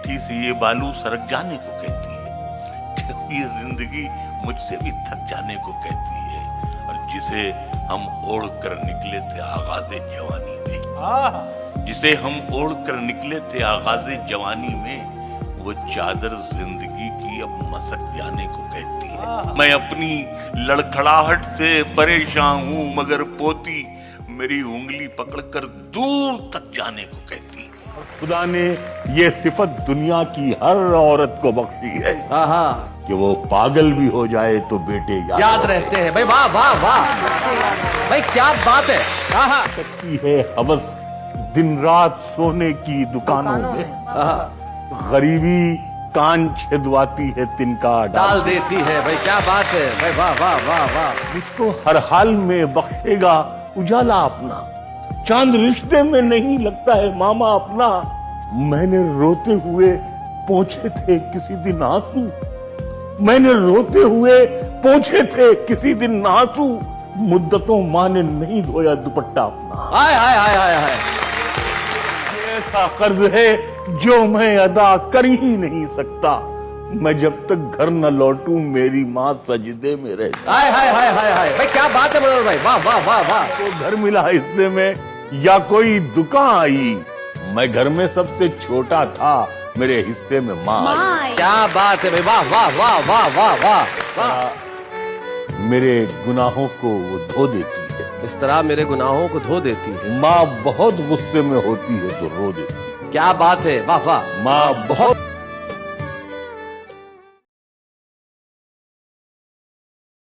मुट्ठी से ये बालू सरक जाने को कहती है, क्योंकि ये जिंदगी मुझसे भी थक जाने को कहती है। और जिसे हम ओढ़ कर निकले थे आगाज़े जवानी में, जिसे हम ओढ़ कर निकले थे आगाज़े जवानी में, वो चादर जिंदगी की अब मसक जाने को कहती है। मैं अपनी लड़खड़ाहट से परेशान हूँ, मगर पोती मेरी उंगली पकड़कर दूर तक जाने को कहती है। खुदा ने ये सिफत दुनिया की हर औरत को बख्शी है कि वो पागल भी हो जाए तो बेटे याद रहते हैं। भाई वाह वाह वाह, भाई क्या बात है। सकती है हवस दिन रात सोने की दुकानों में, गरीबी कान छिदवाती है तिनका डाल देती है। भाई क्या बात है। भाई वाह वाह वाह वाह। जिसको हर हाल में बख्शेगा उजाला अपना, चांद रिश्ते में नहीं लगता है मामा अपना। मैंने रोते हुए पोंछे थे किसी दिन आंसू, मैंने रोते हुए पोंछे थे किसी दिन आंसू, मुद्दतों माँ ने नहीं धोया दुपट्टा अपना। हाय हाय हाय हाय हाय। ऐसा कर्ज है जो मैं अदा कर ही नहीं सकता, मैं जब तक घर न लौटूं मेरी माँ सजदे में रहती। हाय हाय हाय हाय हाय। भाई क्या बात है मनोहर भाई, वाह वाह वाह वाह। तो घर मिला हिस्से में या कोई दुकान आई, मैं घर में सबसे छोटा था, मेरे हिस्से में माँ आई। क्या बात है भाई, वाह वाह वाह वाह वाह वाह वाह। मेरे गुनाहों को वो धो देती है, इस तरह मेरे गुनाहों को धो देती है। माँ बहुत गुस्से में होती है तो रो देती है। क्या बात है, वाह वाह। माँ बहुत